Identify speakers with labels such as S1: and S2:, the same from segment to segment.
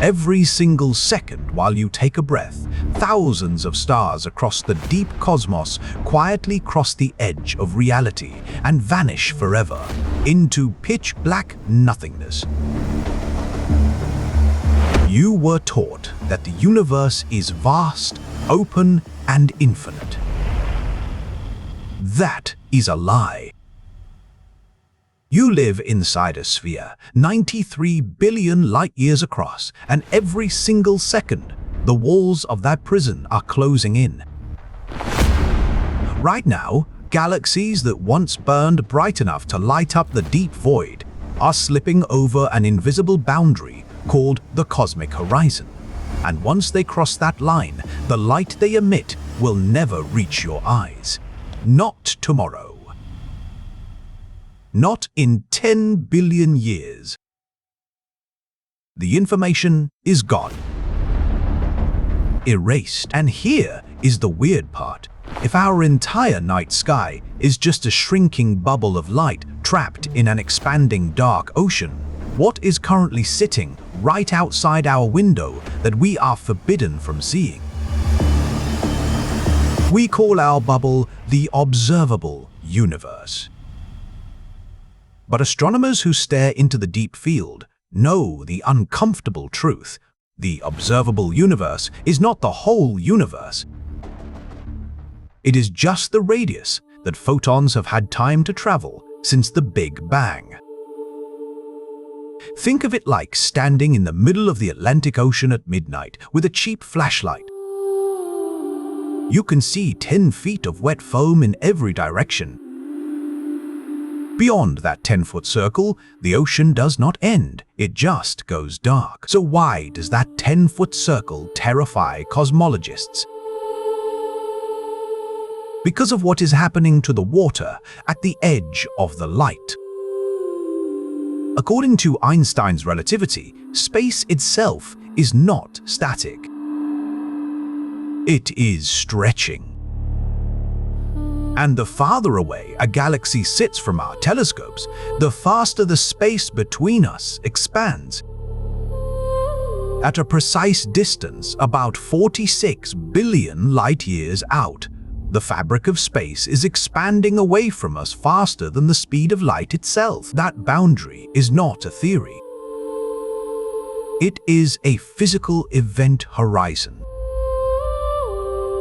S1: Every single second while you take a breath, thousands of stars across the deep cosmos quietly cross the edge of reality and vanish forever into pitch-black nothingness. You were taught that the universe is vast, open, and infinite. That is a lie. You live inside a sphere 93 billion light-years across, and every single second, the walls of that prison are closing in. Right now, galaxies that once burned bright enough to light up the deep void are slipping over an invisible boundary called the cosmic horizon. And once they cross that line, the light they emit will never reach your eyes. Not tomorrow. Not in 10 billion years. The information is gone. Erased. And here is the weird part. If our entire night sky is just a shrinking bubble of light trapped in an expanding dark ocean, what is currently sitting right outside our window that we are forbidden from seeing? We call our bubble the observable universe. But astronomers who stare into the deep field know the uncomfortable truth. The observable universe is not the whole universe. It is just the radius that photons have had time to travel since the Big Bang. Think of it like standing in the middle of the Atlantic Ocean at midnight with a cheap flashlight. You can see 10 feet of wet foam in every direction. Beyond that 10-foot circle, the ocean does not end, it just goes dark. So why does that 10-foot circle terrify cosmologists? Because of what is happening to the water at the edge of the light. According to Einstein's relativity, space itself is not static. It is stretching. And the farther away a galaxy sits from our telescopes, the faster the space between us expands. At a precise distance, about 46 billion light-years out, the fabric of space is expanding away from us faster than the speed of light itself. That boundary is not a theory. It is a physical event horizon.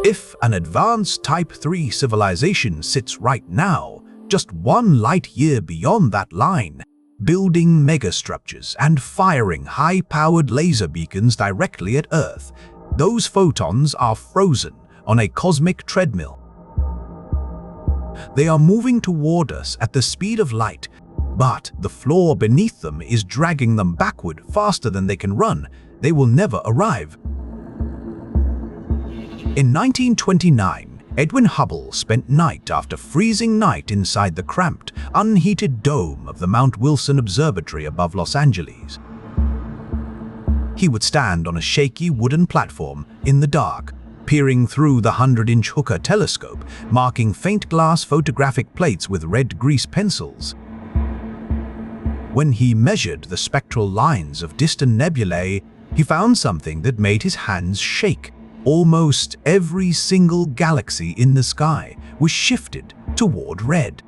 S1: If an advanced Type 3 civilization sits right now, just 1 light-year beyond that line, building megastructures and firing high-powered laser beacons directly at Earth, those photons are frozen on a cosmic treadmill. They are moving toward us at the speed of light, but the floor beneath them is dragging them backward faster than they can run. They will never arrive. In 1929, Edwin Hubble spent night after freezing night inside the cramped, unheated dome of the Mount Wilson Observatory above Los Angeles. He would stand on a shaky wooden platform in the dark, peering through the 100-inch Hooker telescope, marking faint glass photographic plates with red grease pencils. When he measured the spectral lines of distant nebulae, he found something that made his hands shake. Almost every single galaxy in the sky was shifted toward red.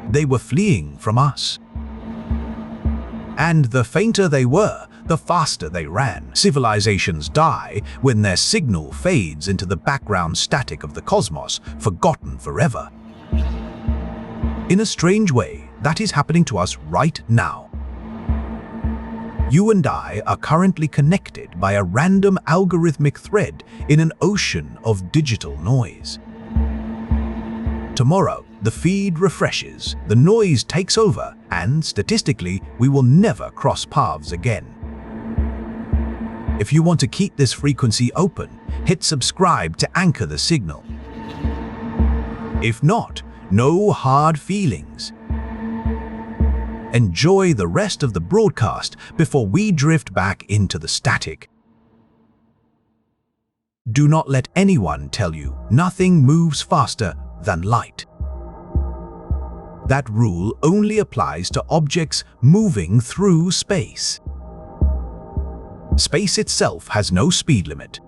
S1: They were fleeing from us. And the fainter they were, the faster they ran. Civilizations die when their signal fades into the background static of the cosmos, forgotten forever. In a strange way, that is happening to us right now. You and I are currently connected by a random algorithmic thread in an ocean of digital noise. Tomorrow, the feed refreshes, the noise takes over, and statistically, we will never cross paths again. If you want to keep this frequency open, hit subscribe to anchor the signal. If not, no hard feelings. Enjoy the rest of the broadcast before we drift back into the static. Do not let anyone tell you nothing moves faster than light. That rule only applies to objects moving through space. Space itself has no speed limit.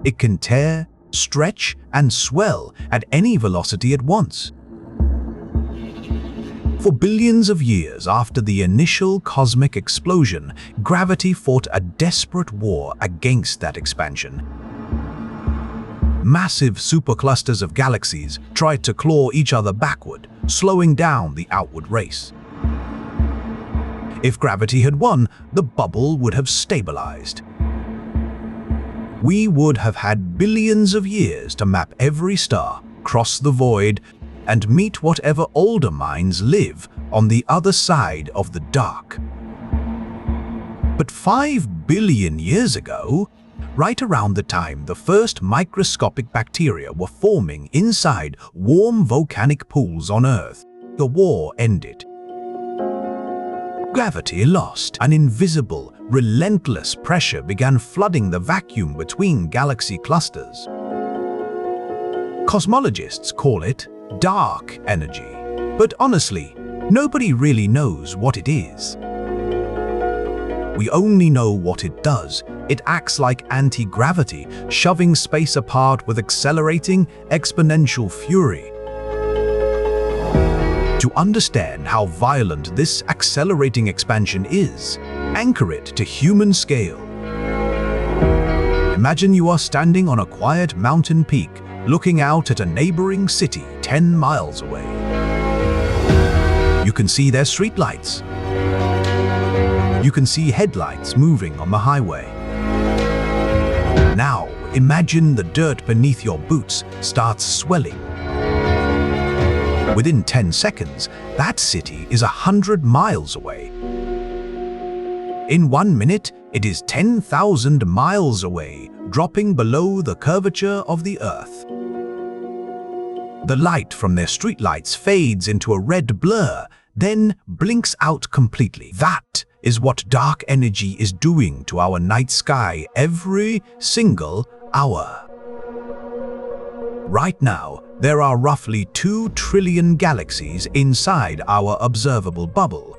S1: It can tear, stretch, and swell at any velocity at once. For billions of years after the initial cosmic explosion, gravity fought a desperate war against that expansion. Massive superclusters of galaxies tried to claw each other backward, slowing down the outward race. If gravity had won, the bubble would have stabilized. We would have had billions of years to map every star, cross the void, and meet whatever older minds live on the other side of the dark. But 5 billion years ago, right around the time the first microscopic bacteria were forming inside warm volcanic pools on Earth, the war ended. Gravity lost. An invisible, relentless pressure began flooding the vacuum between galaxy clusters. Cosmologists call it dark energy, but honestly, nobody really knows what it is. We only know what it does. It acts like anti-gravity, shoving space apart with accelerating, exponential fury. To understand how violent this accelerating expansion is, anchor it to human scale. Imagine you are standing on a quiet mountain peak, looking out at a neighboring city 10 miles away. You can see their streetlights. You can see headlights moving on the highway. Now, imagine the dirt beneath your boots starts swelling. Within 10 seconds, that city is 100 miles away. In 1 minute, it is 10,000 miles away, dropping below the curvature of the Earth. The light from their streetlights fades into a red blur, then blinks out completely. That is what dark energy is doing to our night sky every single hour. Right now, there are roughly 2 trillion galaxies inside our observable bubble.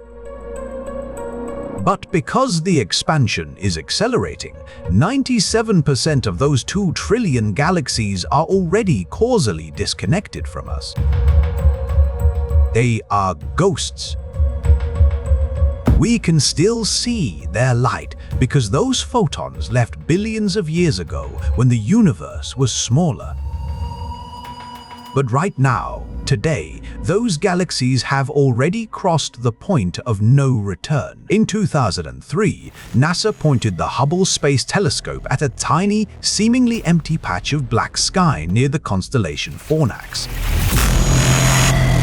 S1: But because the expansion is accelerating, 97% of those 2 trillion galaxies are already causally disconnected from us. They are ghosts. We can still see their light because those photons left billions of years ago when the universe was smaller. But right now, today, those galaxies have already crossed the point of no return. In 2003, NASA pointed the Hubble Space Telescope at a tiny, seemingly empty patch of black sky near the constellation Fornax.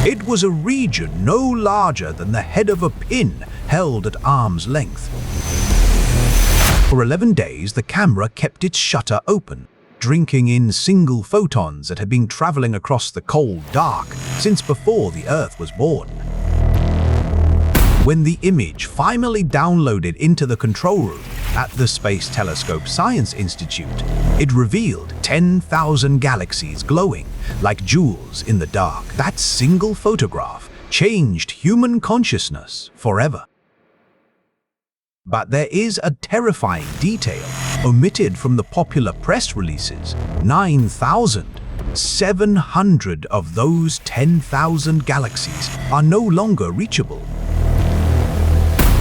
S1: It was a region no larger than the head of a pin held at arm's length. For 11 days, the camera kept its shutter open, drinking in single photons that had been traveling across the cold dark since before the Earth was born. When the image finally downloaded into the control room at the Space Telescope Science Institute, it revealed 10,000 galaxies glowing like jewels in the dark. That single photograph changed human consciousness forever. But there is a terrifying detail omitted from the popular press releases. 9,700 of those 10,000 galaxies are no longer reachable.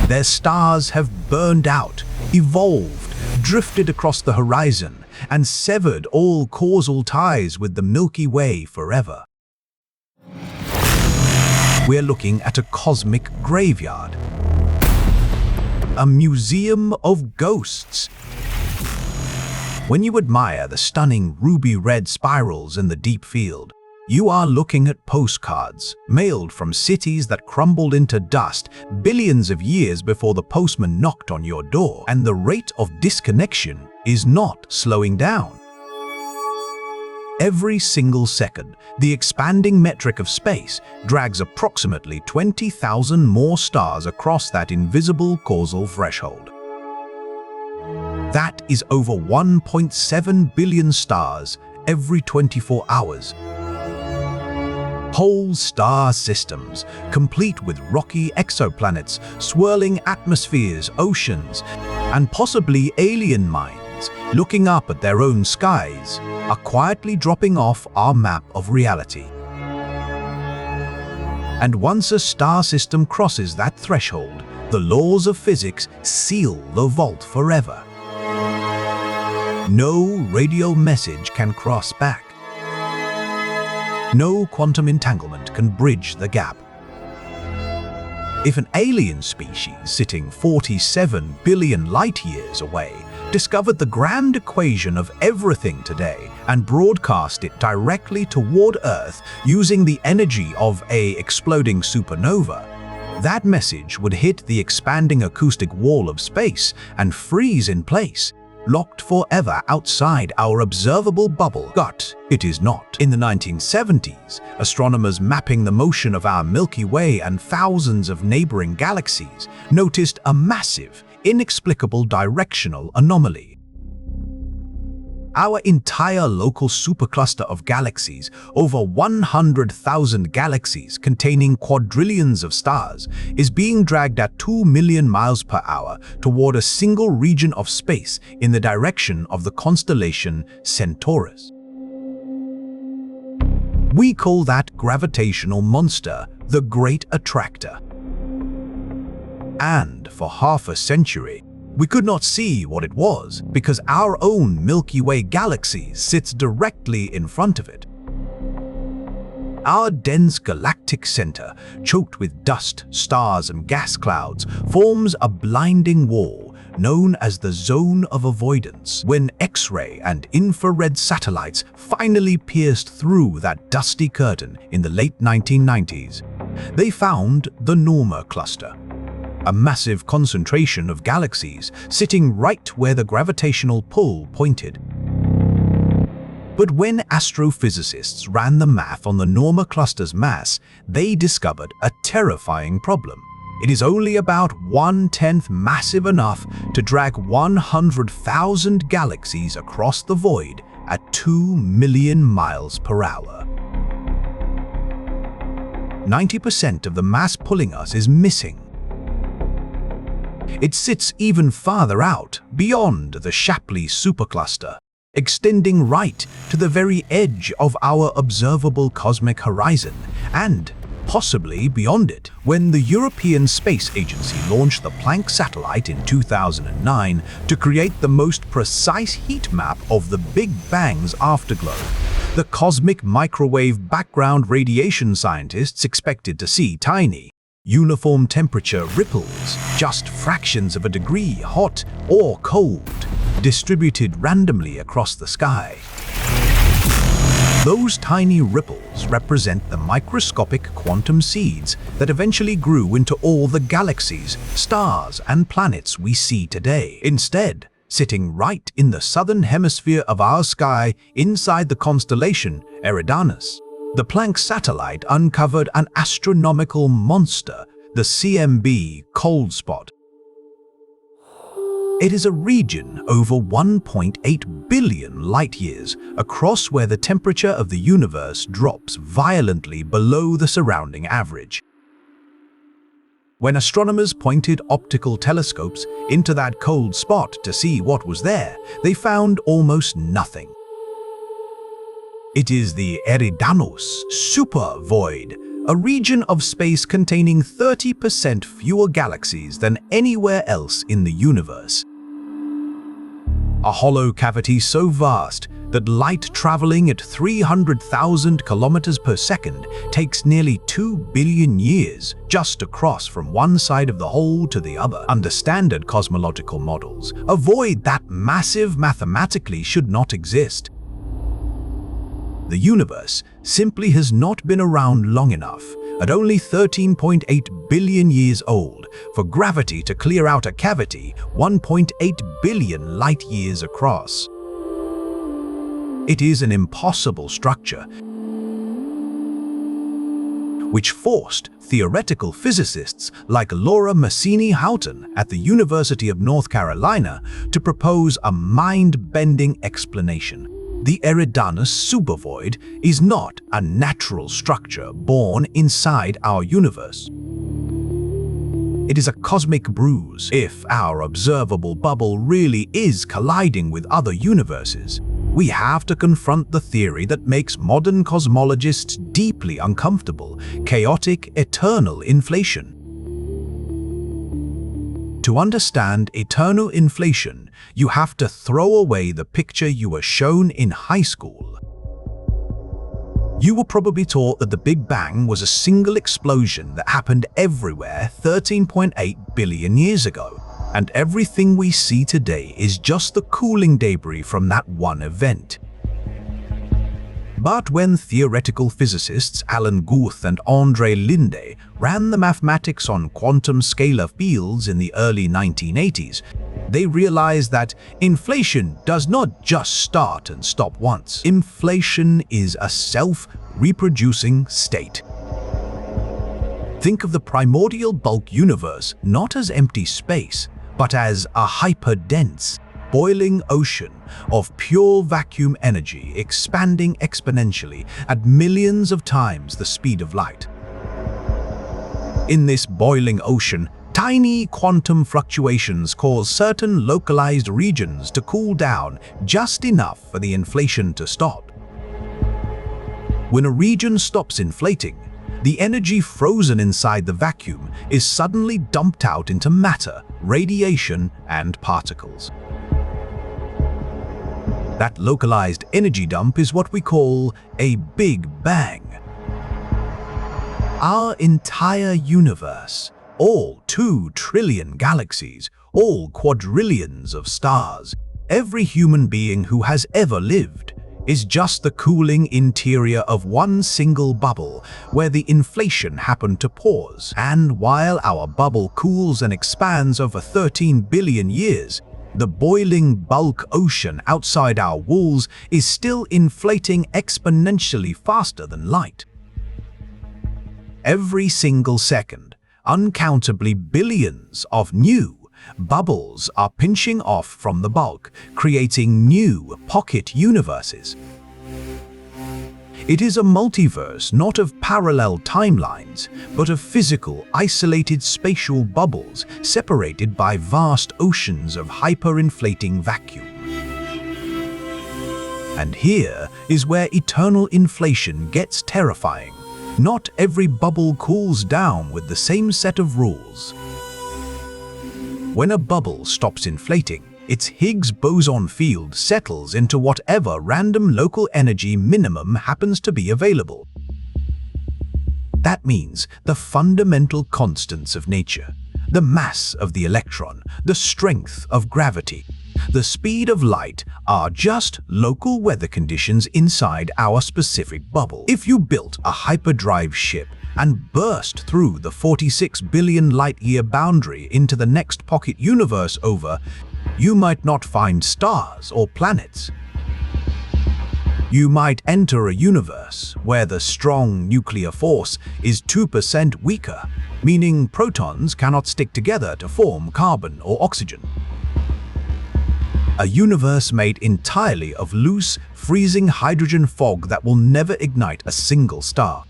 S1: Their stars have burned out, evolved, drifted across the horizon, and severed all causal ties with the Milky Way forever. We're looking at a cosmic graveyard. A museum of ghosts. When you admire the stunning ruby-red spirals in the deep field, you are looking at postcards mailed from cities that crumbled into dust billions of years before the postman knocked on your door, and the rate of disconnection is not slowing down. Every single second, the expanding metric of space drags approximately 20,000 more stars across that invisible causal threshold. That is over 1.7 billion stars every 24 hours. Whole star systems, complete with rocky exoplanets, swirling atmospheres, oceans, and possibly alien minds, looking up at their own skies, are quietly dropping off our map of reality. And once a star system crosses that threshold, the laws of physics seal the vault forever. No radio message can cross back. No quantum entanglement can bridge the gap. If an alien species sitting 47 billion light-years away discovered the grand equation of everything today and broadcast it directly toward Earth using the energy of an exploding supernova, that message would hit the expanding acoustic wall of space and freeze in place, locked forever outside our observable bubble. But it is not. In the 1970s, astronomers mapping the motion of our Milky Way and thousands of neighboring galaxies noticed a massive, inexplicable directional anomaly. Our entire local supercluster of galaxies, over 100,000 galaxies containing quadrillions of stars, is being dragged at 2 million miles per hour toward a single region of space in the direction of the constellation Centaurus. We call that gravitational monster the Great Attractor. And for half a century, we could not see what it was because our own Milky Way galaxy sits directly in front of it. Our dense galactic center, choked with dust, stars, and gas clouds, forms a blinding wall known as the zone of avoidance. When X-ray and infrared satellites finally pierced through that dusty curtain in the late 1990s, they found the Norma cluster, a massive concentration of galaxies sitting right where the gravitational pull pointed. But when astrophysicists ran the math on the Norma cluster's mass, they discovered a terrifying problem. It is only about 1/10 massive enough to drag 100,000 galaxies across the void at 2 million miles per hour. 90% of the mass pulling us is missing. It sits even farther out, beyond the Shapley supercluster, extending right to the very edge of our observable cosmic horizon, and possibly beyond it. When the European Space Agency launched the Planck satellite in 2009 to create the most precise heat map of the Big Bang's afterglow, the cosmic microwave background radiation scientists expected to see tiny, uniform temperature ripples, just fractions of a degree hot or cold, distributed randomly across the sky. Those tiny ripples represent the microscopic quantum seeds that eventually grew into all the galaxies, stars, and planets we see today. Instead, sitting right in the southern hemisphere of our sky inside the constellation Eridanus, the Planck satellite uncovered an astronomical monster, the CMB cold spot. It is a region over 1.8 billion light-years across where the temperature of the universe drops violently below the surrounding average. When astronomers pointed optical telescopes into that cold spot to see what was there, they found almost nothing. It is the Eridanus supervoid, a region of space containing 30% fewer galaxies than anywhere else in the universe. A hollow cavity so vast that light traveling at 300,000 kilometers per second takes nearly 2 billion years just to cross from one side of the hole to the other. Under standard cosmological models, a void that massive mathematically should not exist. The universe simply has not been around long enough, at only 13.8 billion years old, for gravity to clear out a cavity 1.8 billion light-years across. It is an impossible structure, which forced theoretical physicists like Laura Massini-Houghton at the University of North Carolina to propose a mind-bending explanation. The Eridanus supervoid is not a natural structure born inside our universe. It is a cosmic bruise. If our observable bubble really is colliding with other universes, we have to confront the theory that makes modern cosmologists deeply uncomfortable: chaotic eternal inflation. To understand eternal inflation, you have to throw away the picture you were shown in high school. You were probably taught that the Big Bang was a single explosion that happened everywhere 13.8 billion years ago, and everything we see today is just the cooling debris from that one event. But when theoretical physicists Alan Guth and André Linde ran the mathematics on quantum scalar fields in the early 1980s, they realized that inflation does not just start and stop once. Inflation is a self-reproducing state. Think of the primordial bulk universe not as empty space, but as a hyper-dense, boiling ocean of pure vacuum energy expanding exponentially at millions of times the speed of light. In this boiling ocean, tiny quantum fluctuations cause certain localized regions to cool down just enough for the inflation to stop. When a region stops inflating, the energy frozen inside the vacuum is suddenly dumped out into matter, radiation, and particles. That localized energy dump is what we call a Big Bang. Our entire universe, all 2 trillion galaxies, all quadrillions of stars, every human being who has ever lived, is just the cooling interior of one single bubble where the inflation happened to pause. And while our bubble cools and expands over 13 billion years, the boiling bulk ocean outside our walls is still inflating exponentially faster than light. Every single second, uncountably billions of new bubbles are pinching off from the bulk, creating new pocket universes. It is a multiverse not of parallel timelines, but of physical, isolated spatial bubbles separated by vast oceans of hyperinflating vacuum. And here is where eternal inflation gets terrifying. Not every bubble cools down with the same set of rules. When a bubble stops inflating, its Higgs boson field settles into whatever random local energy minimum happens to be available. That means the fundamental constants of nature, the mass of the electron, the strength of gravity, the speed of light are just local weather conditions inside our specific bubble. If you built a hyperdrive ship and burst through the 46 billion light-year boundary into the next pocket universe over, you might not find stars or planets. You might enter a universe where the strong nuclear force is 2% weaker, meaning protons cannot stick together to form carbon or oxygen. A universe made entirely of loose, freezing hydrogen fog that will never ignite a single star.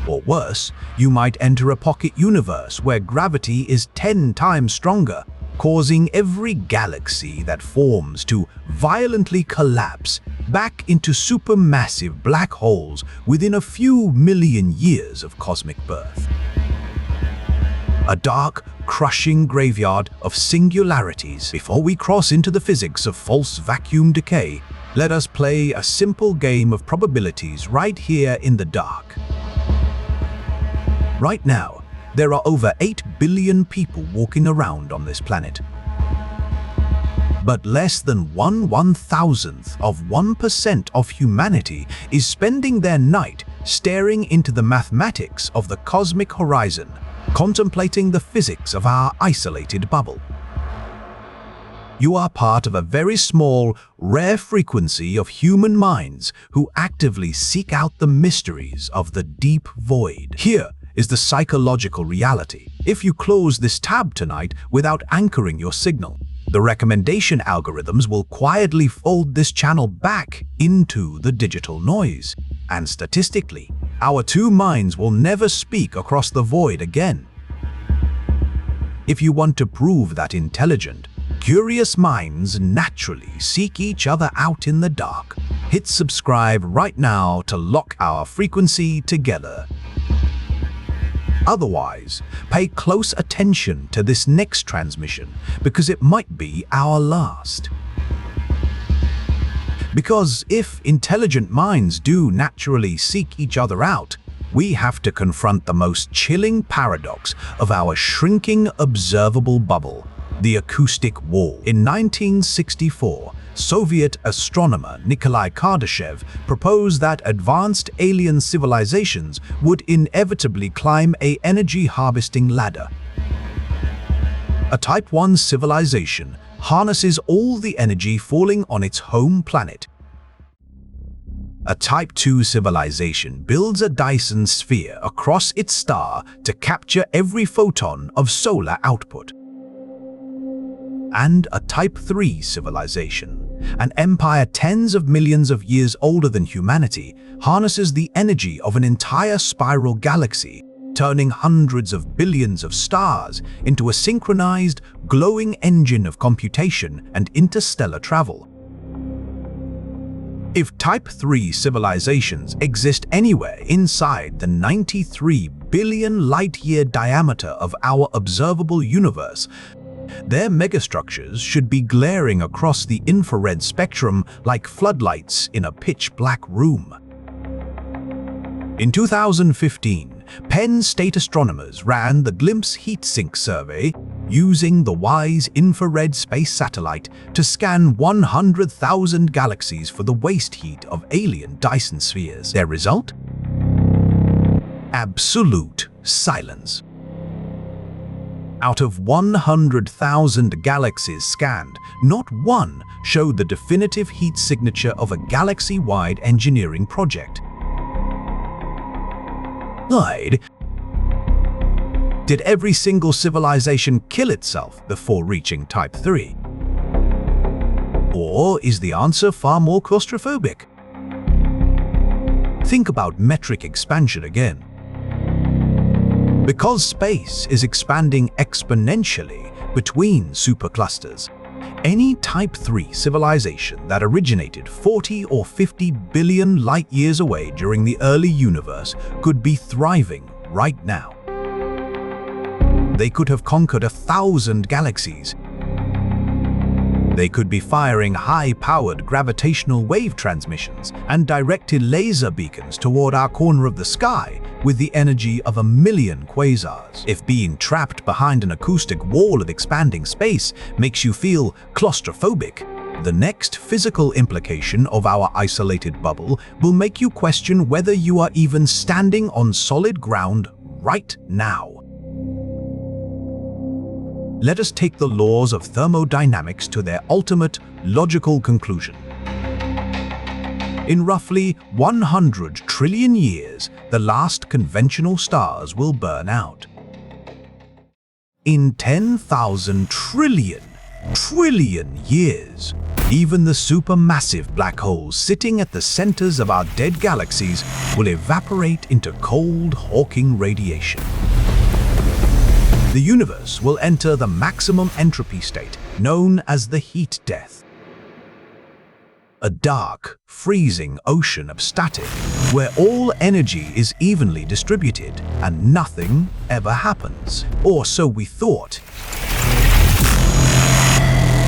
S1: Or worse, you might enter a pocket universe where gravity is 10 times stronger, causing every galaxy that forms to violently collapse back into supermassive black holes within a few million years of cosmic birth. A dark, crushing graveyard of singularities. Before we cross into the physics of false vacuum decay, let us play a simple game of probabilities right here in the dark. Right now, there are over 8 billion people walking around on this planet. But less than 1/1000th of 1% of humanity is spending their night staring into the mathematics of the cosmic horizon, contemplating the physics of our isolated bubble. You are part of a very small, rare frequency of human minds who actively seek out the mysteries of the deep void. Here is the psychological reality. If you close this tab tonight without anchoring your signal, The recommendation algorithms will quietly fold this channel back into the digital noise. And statistically, our two minds will never speak across the void again. If you want to prove that intelligent, curious minds naturally seek each other out in the dark, hit subscribe right now to lock our frequency together. Otherwise, pay close attention to this next transmission because it might be our last. Because if intelligent minds do naturally seek each other out, we have to confront the most chilling paradox of our shrinking observable bubble, the acoustic wall. In 1964, Soviet astronomer Nikolai Kardashev proposed that advanced alien civilizations would inevitably climb an energy-harvesting ladder. A Type 1 civilization harnesses all the energy falling on its home planet. A Type 2 civilization builds a Dyson sphere across its star to capture every photon of solar output. And a Type 3 civilization, an empire tens of millions of years older than humanity, harnesses the energy of an entire spiral galaxy, turning hundreds of billions of stars into a synchronized, glowing engine of computation and interstellar travel. If Type 3 civilizations exist anywhere inside the 93 billion light-year diameter of our observable universe, their megastructures should be glaring across the infrared spectrum like floodlights in a pitch-black room. In 2015, Penn State astronomers ran the Glimpse Heat Sink survey using the WISE infrared space satellite to scan 100,000 galaxies for the waste heat of alien Dyson spheres. Their result? Absolute silence. Out of 100,000 galaxies scanned, not one showed the definitive heat signature of a galaxy-wide engineering project. Did every single civilization kill itself before reaching Type 3? Or is the answer far more claustrophobic? Think about metric expansion again. Because space is expanding exponentially between superclusters, any Type 3 civilization that originated 40 or 50 billion light-years away during the early universe could be thriving right now. They could have conquered 1,000 galaxies. They could be firing high-powered gravitational wave transmissions and directed laser beacons toward our corner of the sky with the energy of 1,000,000 quasars. If being trapped behind an acoustic wall of expanding space makes you feel claustrophobic, the next physical implication of our isolated bubble will make you question whether you are even standing on solid ground right now. Let us take the laws of thermodynamics to their ultimate logical conclusion. In roughly 100 trillion years, the last conventional stars will burn out. In 10,000 trillion years, even the supermassive black holes sitting at the centers of our dead galaxies will evaporate into cold, Hawking radiation. The universe will enter the maximum entropy state, known as the heat death. A dark, freezing ocean of static, where all energy is evenly distributed and nothing ever happens. Or so we thought.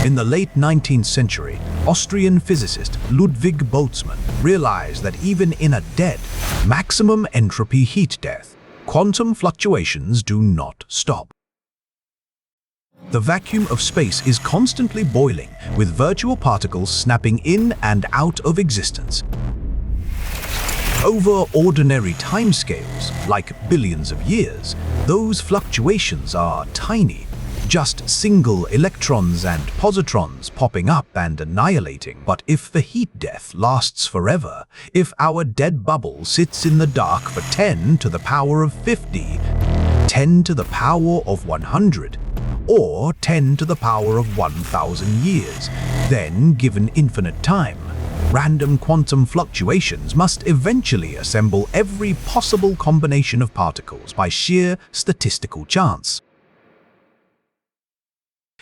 S1: In the late 19th century, Austrian physicist Ludwig Boltzmann realized that even in a dead, maximum entropy heat death, quantum fluctuations do not stop. The vacuum of space is constantly boiling, with virtual particles snapping in and out of existence. Over ordinary timescales, like billions of years, those fluctuations are tiny, just single electrons and positrons popping up and annihilating. But if the heat death lasts forever, if our dead bubble sits in the dark for 10 to the power of 50, 10 to the power of 100, or 10 to the power of 1,000 years. Then, given infinite time, random quantum fluctuations must eventually assemble every possible combination of particles by sheer statistical chance.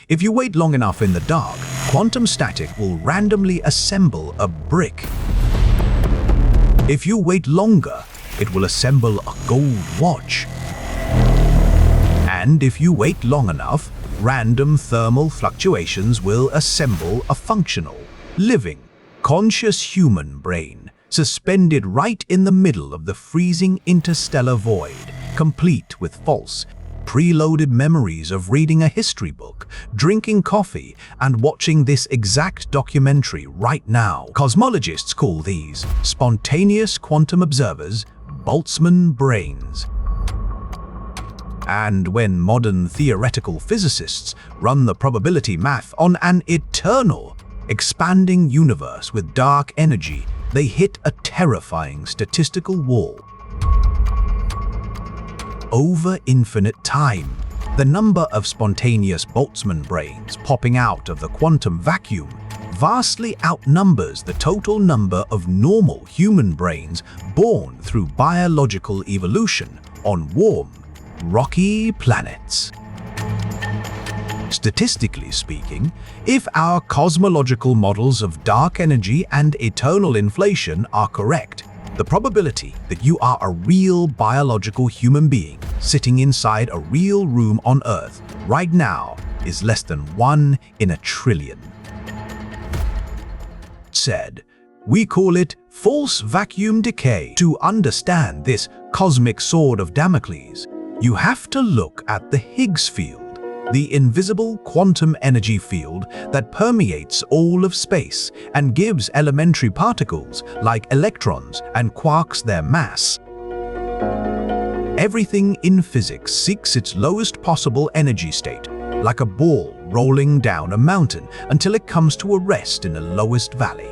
S1: If you wait long enough in the dark, quantum static will randomly assemble a brick. If you wait longer, it will assemble a gold watch. And if you wait long enough, random thermal fluctuations will assemble a functional, living, conscious human brain, suspended right in the middle of the freezing interstellar void, complete with false, preloaded memories of reading a history book, drinking coffee, and watching this exact documentary right now. Cosmologists call these spontaneous quantum observers Boltzmann brains. And when modern theoretical physicists run the probability math on an eternal, expanding universe with dark energy, they hit a terrifying statistical wall. Over infinite time, the number of spontaneous Boltzmann brains popping out of the quantum vacuum vastly outnumbers the total number of normal human brains born through biological evolution on warm, rocky planets. Statistically speaking, if our cosmological models of dark energy and eternal inflation are correct, the probability that you are a real biological human being sitting inside a real room on Earth right now is less than 1 in a trillion. Said, we call it false vacuum decay. To understand this cosmic sword of Damocles, you have to look at the Higgs field, the invisible quantum energy field that permeates all of space and gives elementary particles like electrons and quarks their mass. Everything in physics seeks its lowest possible energy state, like a ball rolling down a mountain until it comes to a rest in the lowest valley.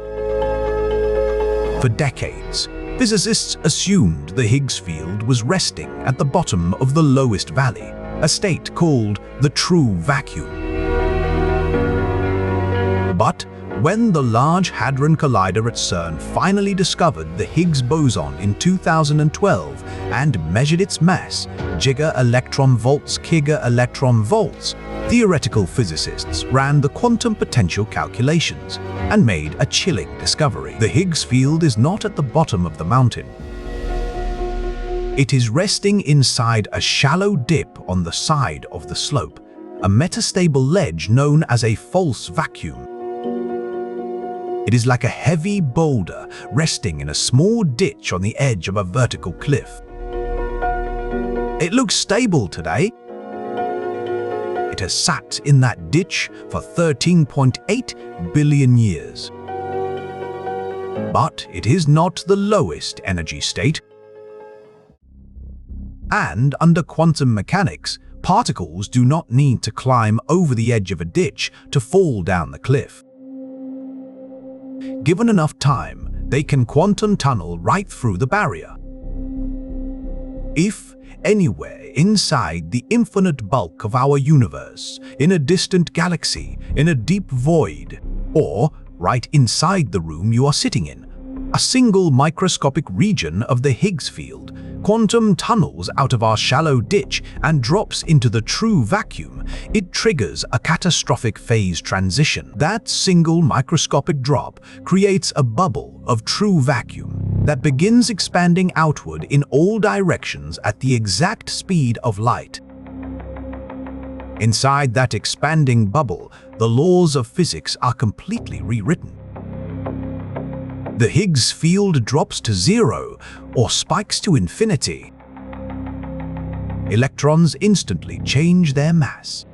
S1: For decades, physicists assumed the Higgs field was resting at the bottom of the lowest valley, a state called the true vacuum. But when the Large Hadron Collider at CERN finally discovered the Higgs boson in 2012 and measured its mass, giga-electron volts, giga-electron volts, theoretical physicists ran the quantum potential calculations and made a chilling discovery. The Higgs field is not at the bottom of the mountain. It is resting inside a shallow dip on the side of the slope, a metastable ledge known as a false vacuum. It is like a heavy boulder resting in a small ditch on the edge of a vertical cliff. It looks stable today. It has sat in that ditch for 13.8 billion years. But it is not the lowest energy state. And under quantum mechanics, particles do not need to climb over the edge of a ditch to fall down the cliff. Given enough time, they can quantum tunnel right through the barrier. If anywhere inside the infinite bulk of our universe, in a distant galaxy, in a deep void, or right inside the room you are sitting in, a single microscopic region of the Higgs field, quantum tunnels out of our shallow ditch and drops into the true vacuum, it triggers a catastrophic phase transition. That single microscopic drop creates a bubble of true vacuum that begins expanding outward in all directions at the exact speed of light. Inside that expanding bubble, the laws of physics are completely rewritten. The Higgs field drops to zero or spikes to infinity. Electrons instantly change their mass.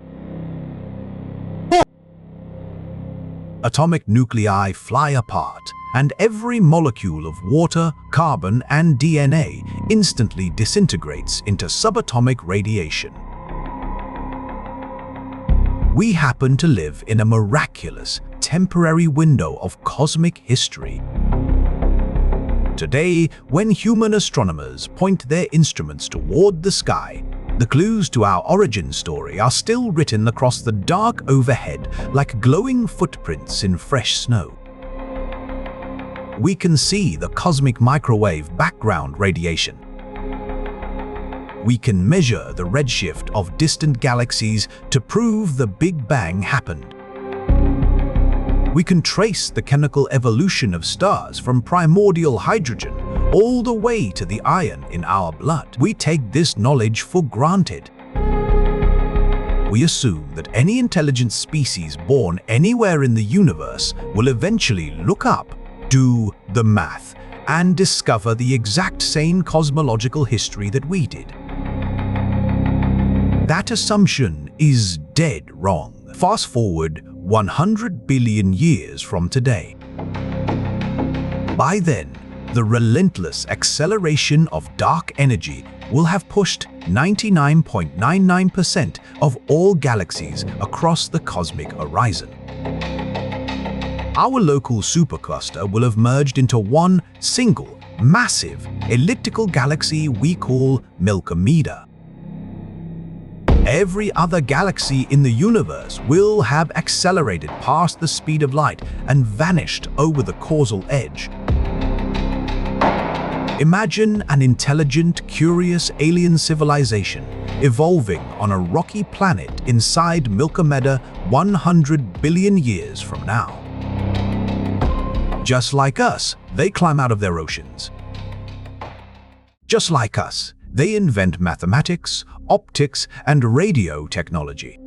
S1: Atomic nuclei fly apart, and every molecule of water, carbon, and DNA instantly disintegrates into subatomic radiation. We happen to live in a miraculous, temporary window of cosmic history. Today, when human astronomers point their instruments toward the sky, The clues to our origin story are still written across the dark overhead like glowing footprints in fresh snow. We can see the cosmic microwave background radiation. We can measure the redshift of distant galaxies to prove the Big Bang happened. We can trace the chemical evolution of stars from primordial hydrogen all the way to the iron in our blood. We take this knowledge for granted. We assume that any intelligent species born anywhere in the universe will eventually look up, do the math, and discover the exact same cosmological history that we did. That assumption is dead wrong. Fast forward 100 billion years from today. By then, the relentless acceleration of dark energy will have pushed 99.99% of all galaxies across the cosmic horizon. Our local supercluster will have merged into one single, massive, elliptical galaxy we call Milky Way. Every other galaxy in the universe will have accelerated past the speed of light and vanished over the causal edge. Imagine an intelligent, curious alien civilization evolving on a rocky planet inside Milky Way 100 billion years from now. Just like us, they climb out of their oceans. Just like us, they invent mathematics, optics, and radio technology.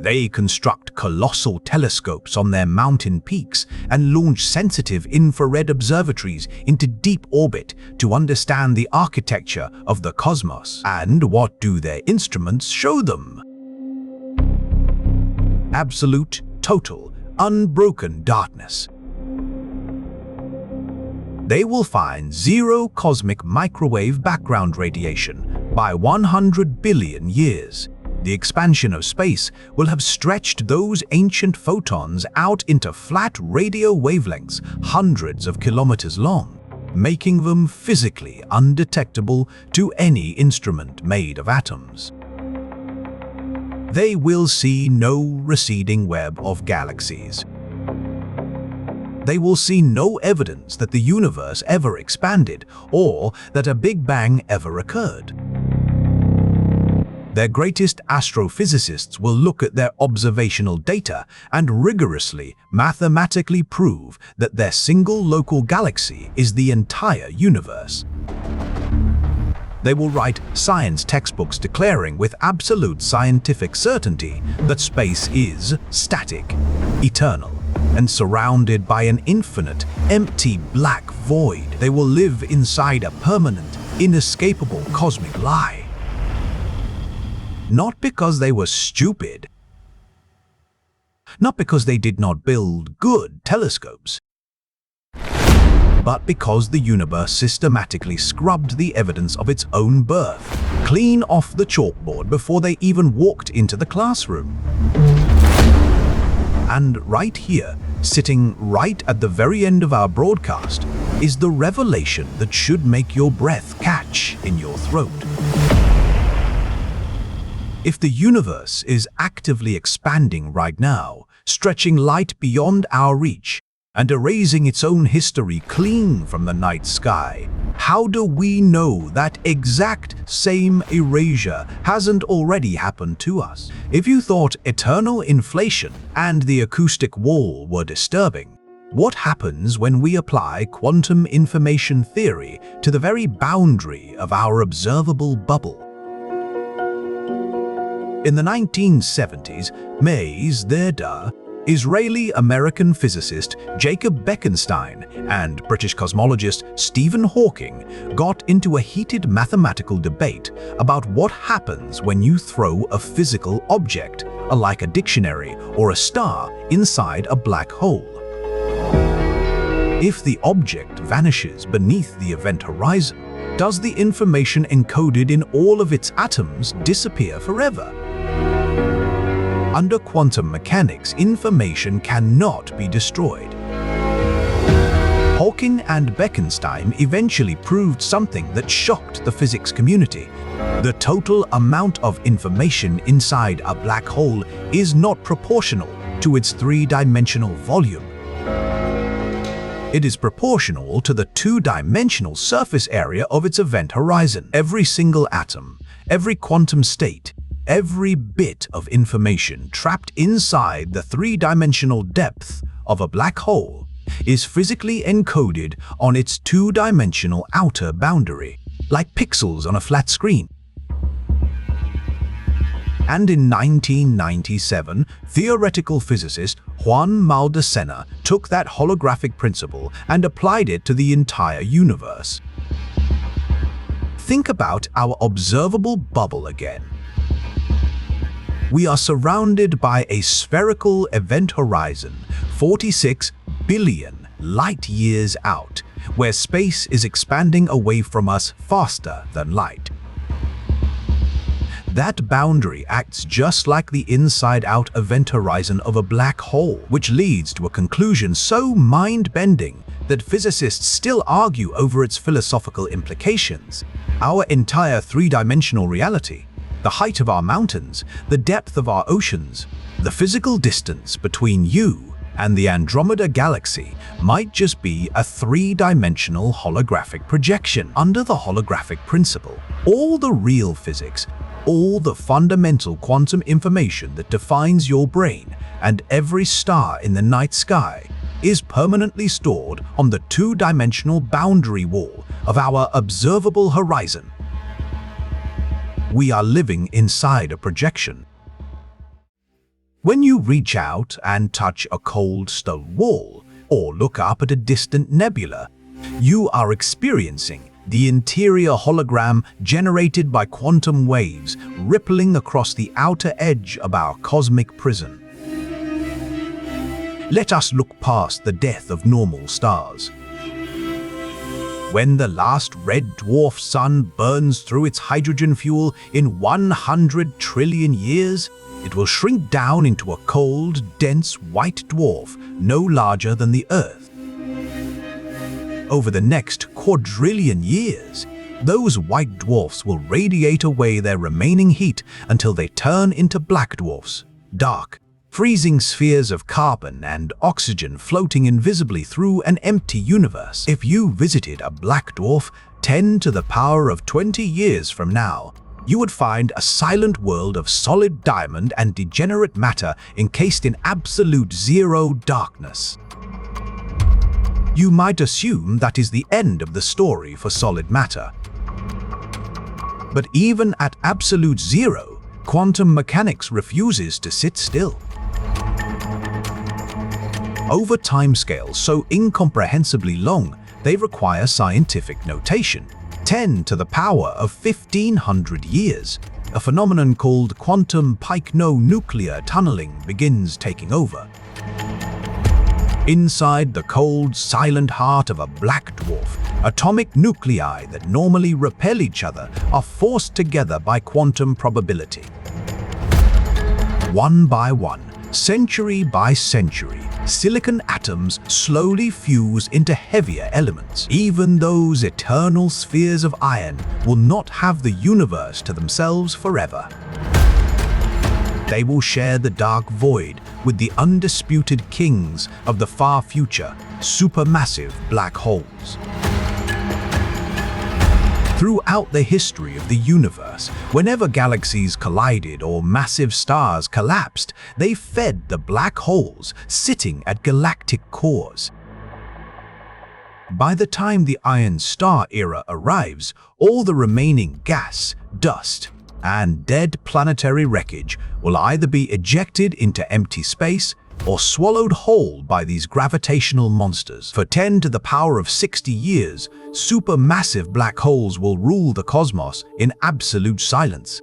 S1: They construct colossal telescopes on their mountain peaks and launch sensitive infrared observatories into deep orbit to understand the architecture of the cosmos. And what do their instruments show them? Absolute, total, unbroken darkness. They will find zero cosmic microwave background radiation by 100 billion years. The expansion of space will have stretched those ancient photons out into flat radio wavelengths hundreds of kilometers long, making them physically undetectable to any instrument made of atoms. They will see no receding web of galaxies. They will see no evidence that the universe ever expanded or that a Big Bang ever occurred. Their greatest astrophysicists will look at their observational data and rigorously, mathematically prove that their single local galaxy is the entire universe. They will write science textbooks declaring with absolute scientific certainty that space is static, eternal, and surrounded by an infinite, empty black void. They will live inside a permanent, inescapable cosmic lie. Not because they were stupid, not because they did not build good telescopes, but because the universe systematically scrubbed the evidence of its own birth clean off the chalkboard before they even walked into the classroom. And right here, sitting right at the very end of our broadcast, is the revelation that should make your breath catch in your throat. If the universe is actively expanding right now, stretching light beyond our reach, and erasing its own history clean from the night sky, how do we know that exact same erasure hasn't already happened to us? If you thought eternal inflation and the acoustic wall were disturbing, what happens when we apply quantum information theory to the very boundary of our observable bubble? In the 1970s, Israeli-American physicist Jacob Bekenstein and British cosmologist Stephen Hawking got into a heated mathematical debate about what happens when you throw a physical object, like a dictionary or a star, inside a black hole. If the object vanishes beneath the event horizon, does the information encoded in all of its atoms disappear forever? Under quantum mechanics, information cannot be destroyed. Hawking and Bekenstein eventually proved something that shocked the physics community. The total amount of information inside a black hole is not proportional to its three-dimensional volume. It is proportional to the two-dimensional surface area of its event horizon. Every single atom, every quantum state, every bit of information trapped inside the three-dimensional depth of a black hole is physically encoded on its two-dimensional outer boundary, like pixels on a flat screen. And in 1997, theoretical physicist Juan Maldacena took that holographic principle and applied it to the entire universe. Think about our observable bubble again. We are surrounded by a spherical event horizon 46 billion light-years out, where space is expanding away from us faster than light. That boundary acts just like the inside-out event horizon of a black hole, which leads to a conclusion so mind-bending that physicists still argue over its philosophical implications. Our entire three-dimensional reality, the height of our mountains, the depth of our oceans, the physical distance between you and the Andromeda Galaxy might just be a three-dimensional holographic projection. Under the holographic principle, all the real physics, all the fundamental quantum information that defines your brain and every star in the night sky is permanently stored on the two-dimensional boundary wall of our observable horizon. We are living inside a projection. When you reach out and touch a cold stone wall or look up at a distant nebula, you are experiencing the interior hologram generated by quantum waves rippling across the outer edge of our cosmic prison. Let us look past the death of normal stars. When the last red dwarf sun burns through its hydrogen fuel in 100 trillion years, it will shrink down into a cold, dense white dwarf no larger than the Earth. Over the next quadrillion years, those white dwarfs will radiate away their remaining heat until they turn into black dwarfs, dark, freezing spheres of carbon and oxygen floating invisibly through an empty universe. If you visited a black dwarf 10 to the power of 20 years from now, you would find a silent world of solid diamond and degenerate matter encased in absolute zero darkness. You might assume that is the end of the story for solid matter. But even at absolute zero, quantum mechanics refuses to sit still. Over timescales so incomprehensibly long, they require scientific notation. 10 to the power of 1500 years, a phenomenon called quantum pyknonuclear tunneling begins taking over. Inside the cold, silent heart of a black dwarf, atomic nuclei that normally repel each other are forced together by quantum probability. One by one, century by century, silicon atoms slowly fuse into heavier elements. Even those eternal spheres of iron will not have the universe to themselves forever. They will share the dark void with the undisputed kings of the far future, supermassive black holes. Throughout the history of the universe, whenever galaxies collided or massive stars collapsed, they fed the black holes sitting at galactic cores. By the time the iron star era arrives, all the remaining gas, dust, and dead planetary wreckage will either be ejected into empty space or swallowed whole by these gravitational monsters. For 10 to the power of 60 years, supermassive black holes will rule the cosmos in absolute silence.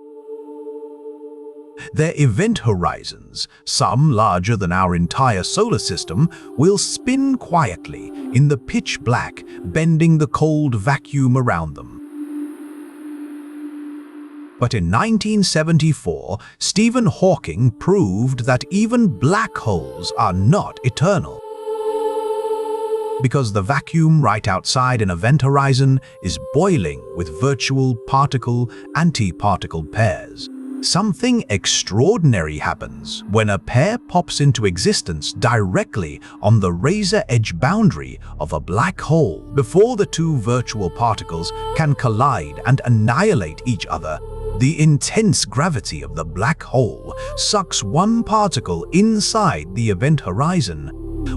S1: Their event horizons, some larger than our entire solar system, will spin quietly in the pitch black, bending the cold vacuum around them. But in 1974, Stephen Hawking proved that even black holes are not eternal. because the vacuum right outside an event horizon is boiling with virtual particle-antiparticle pairs. Something extraordinary happens when a pair pops into existence directly on the razor-edge boundary of a black hole. Before the two virtual particles can collide and annihilate each other, the intense gravity of the black hole sucks one particle inside the event horizon,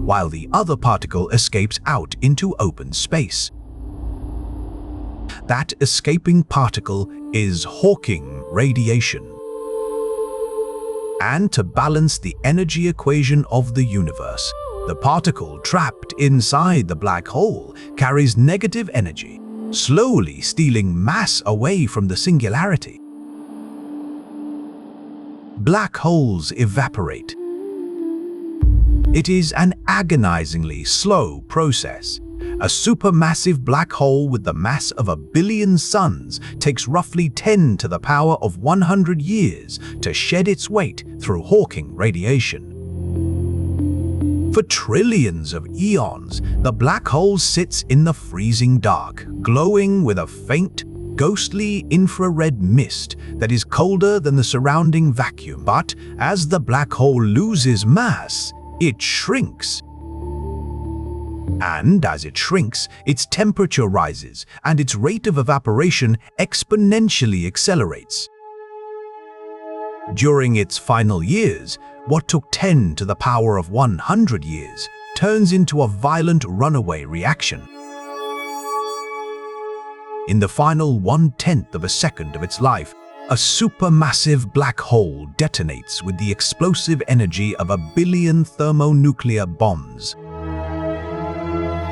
S1: while the other particle escapes out into open space. That escaping particle is Hawking radiation. And to balance the energy equation of the universe, the particle trapped inside the black hole carries negative energy, slowly stealing mass away from the singularity. Black holes evaporate. It is an agonizingly slow process. A supermassive black hole with the mass of 1 billion suns takes roughly 10 to the power of 100 years to shed its weight through Hawking radiation. For trillions of eons, the black hole sits in the freezing dark, glowing with a faint, ghostly infrared mist that is colder than the surrounding vacuum. But as the black hole loses mass, it shrinks. And as it shrinks, its temperature rises and its rate of evaporation exponentially accelerates. During its final years, what took 10 to the power of 100 years turns into a violent runaway reaction. In the final 1/10 of a second of its life, a supermassive black hole detonates with the explosive energy of 1 billion thermonuclear bombs.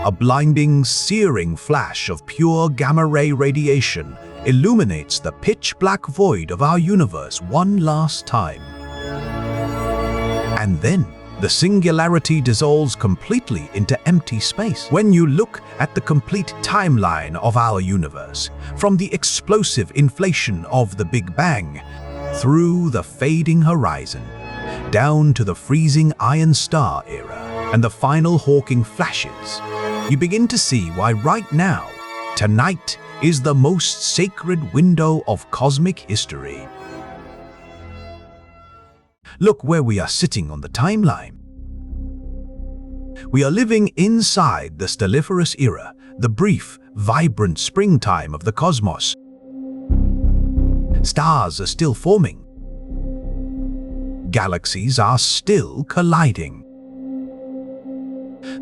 S1: A blinding, searing flash of pure gamma-ray radiation illuminates the pitch-black void of our universe one last time. And then, the singularity dissolves completely into empty space. When you look at the complete timeline of our universe, from the explosive inflation of the Big Bang, through the fading horizon, down to the freezing iron star era, and the final Hawking flashes, you begin to see why right now, tonight, is the most sacred window of cosmic history. Look where we are sitting on the timeline. We are living inside the stelliferous era, the brief, vibrant springtime of the cosmos. Stars are still forming. Galaxies are still colliding.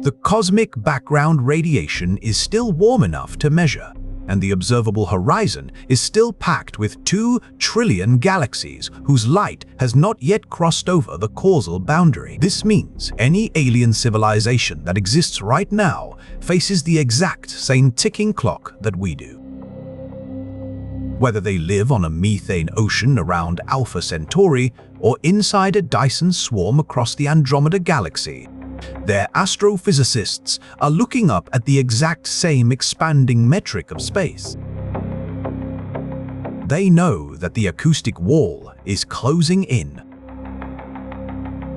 S1: The cosmic background radiation is still warm enough to measure, and the observable horizon is still packed with 2 trillion galaxies whose light has not yet crossed over the causal boundary. This means any alien civilization that exists right now faces the exact same ticking clock that we do. Whether they live on a methane ocean around Alpha Centauri or inside a Dyson swarm across the Andromeda Galaxy, their astrophysicists are looking up at the exact same expanding metric of space. They know that the acoustic wall is closing in.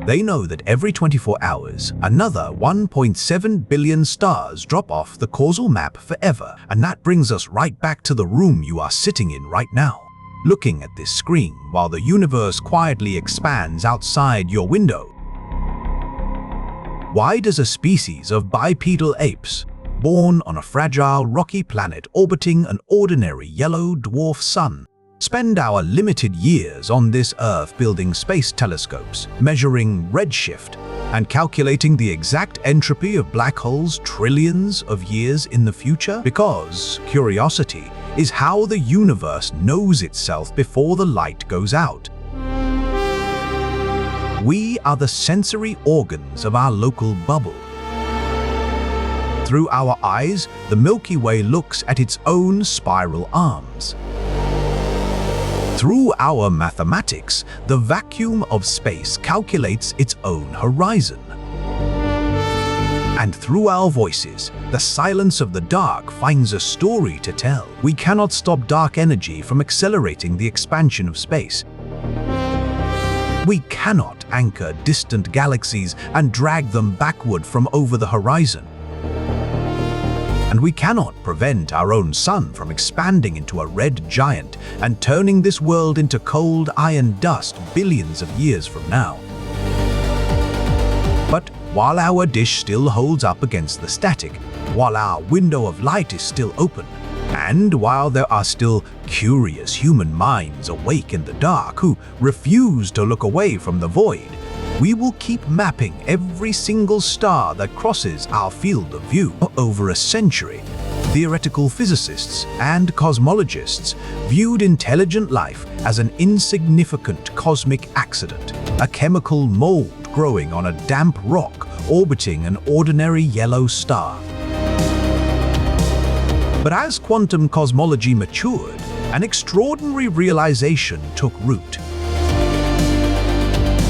S1: They know that every 24 hours, another 1.7 billion stars drop off the causal map forever. And that brings us right back to the room you are sitting in right now, looking at this screen while the universe quietly expands outside your window. Why does a species of bipedal apes, born on a fragile rocky planet orbiting an ordinary yellow dwarf sun, spend our limited years on this Earth building space telescopes, measuring redshift, and calculating the exact entropy of black holes trillions of years in the future? Because curiosity is how the universe knows itself before the light goes out. We are the sensory organs of our local bubble. Through our eyes, the Milky Way looks at its own spiral arms. Through our mathematics, the vacuum of space calculates its own horizon. And through our voices, the silence of the dark finds a story to tell. We cannot stop dark energy from accelerating the expansion of space. We cannot anchor distant galaxies and drag them backward from over the horizon. and we cannot prevent our own sun from expanding into a red giant and turning this world into cold iron dust billions of years from now. But while our dish still holds up against the static, while our window of light is still open, and while there are still curious human minds awake in the dark who refuse to look away from the void, we will keep mapping every single star that crosses our field of view. Over a century, theoretical physicists and cosmologists viewed intelligent life as an insignificant cosmic accident, a chemical mold growing on a damp rock orbiting an ordinary yellow star. But as quantum cosmology matured, an extraordinary realization took root.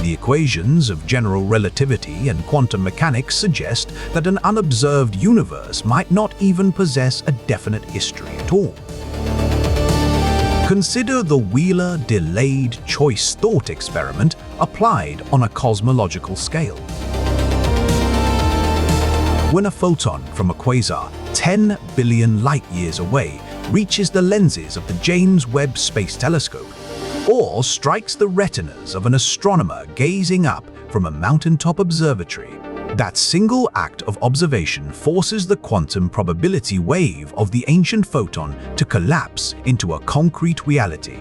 S1: The equations of general relativity and quantum mechanics suggest that an unobserved universe might not even possess a definite history at all. Consider the Wheeler delayed choice thought experiment applied on a cosmological scale. When a photon from a quasar 10 billion light-years away reaches the lenses of the James Webb Space Telescope, or strikes the retinas of an astronomer gazing up from a mountaintop observatory, that single act of observation forces the quantum probability wave of the ancient photon to collapse into a concrete reality.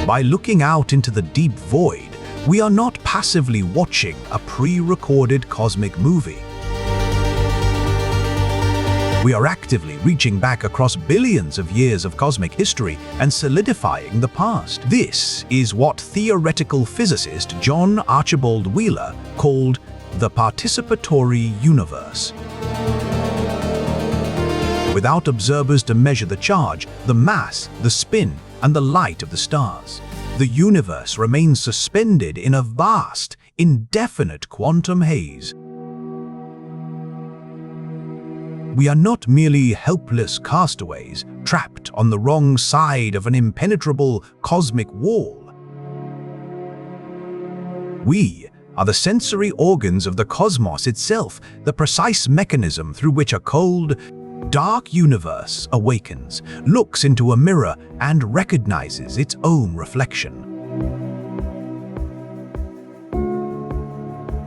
S1: By looking out into the deep void, we are not passively watching a pre-recorded cosmic movie. We are actively reaching back across billions of years of cosmic history and solidifying the past. This is what theoretical physicist John Archibald Wheeler called the participatory universe. Without observers to measure the charge, the mass, the spin, and the light of the stars, the universe remains suspended in a vast, indefinite quantum haze. We are not merely helpless castaways trapped on the wrong side of an impenetrable cosmic wall. We are the sensory organs of the cosmos itself, the precise mechanism through which a cold, dark universe awakens, looks into a mirror, and recognizes its own reflection.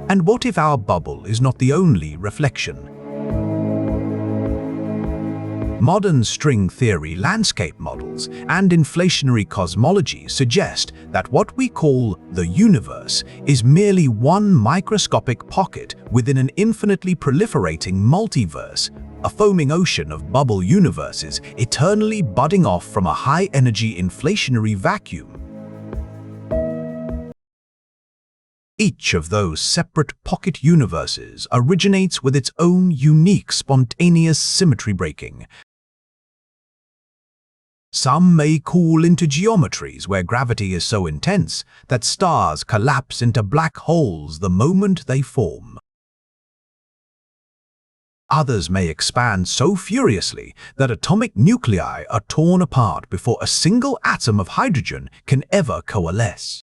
S1: And what if our bubble is not the only reflection? Modern string theory landscape models and inflationary cosmology suggest that what we call the universe is merely one microscopic pocket within an infinitely proliferating multiverse, a foaming ocean of bubble universes eternally budding off from a high-energy inflationary vacuum. Each of those separate pocket universes originates with its own unique spontaneous symmetry breaking. Some may cool into geometries where gravity is so intense that stars collapse into black holes the moment they form. Others may expand so furiously that atomic nuclei are torn apart before a single atom of hydrogen can ever coalesce.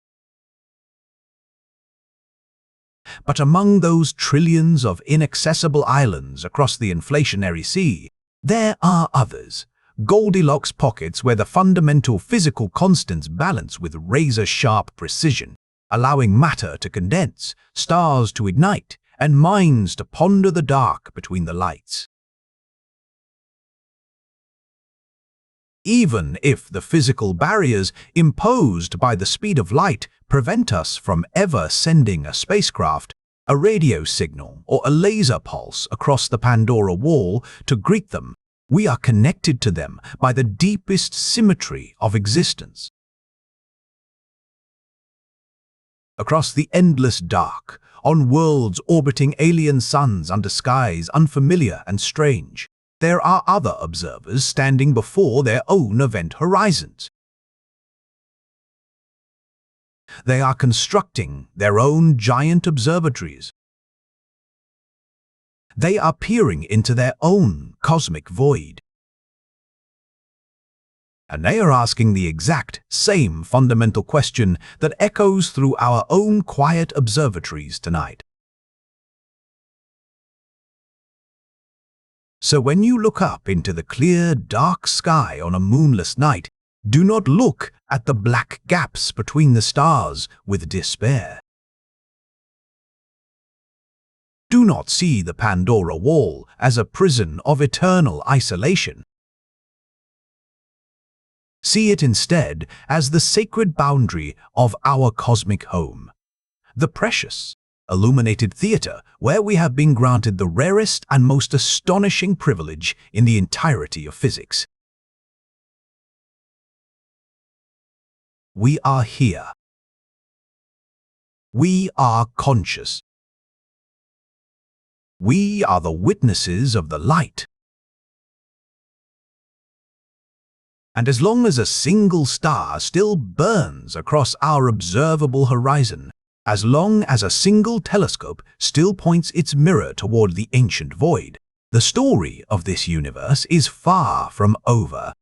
S1: But among those trillions of inaccessible islands across the inflationary sea, there are others. Goldilocks pockets where the fundamental physical constants balance with razor-sharp precision, allowing matter to condense, stars to ignite, and minds to ponder the dark between the lights. Even if the physical barriers imposed by the speed of light prevent us from ever sending a spacecraft, a radio signal, or a laser pulse across the Pandora wall to greet them, we are connected to them by the deepest symmetry of existence. Across the endless dark, on worlds orbiting alien suns under skies unfamiliar and strange, there are other observers standing before their own event horizons. They are constructing their own giant observatories. They are peering into their own cosmic void. And they are asking the exact same fundamental question that echoes through our own quiet observatories tonight. So when you look up into the clear, dark sky on a moonless night, do not look at the black gaps between the stars with despair. Do not see the Pandora wall as a prison of eternal isolation. See it instead as the sacred boundary of our cosmic home, the precious, illuminated theater where we have been granted the rarest and most astonishing privilege in the entirety of physics. We are here. We are conscious. We are the witnesses of the light. And as long as a single star still burns across our observable horizon, as long as a single telescope still points its mirror toward the ancient void, the story of this universe is far from over.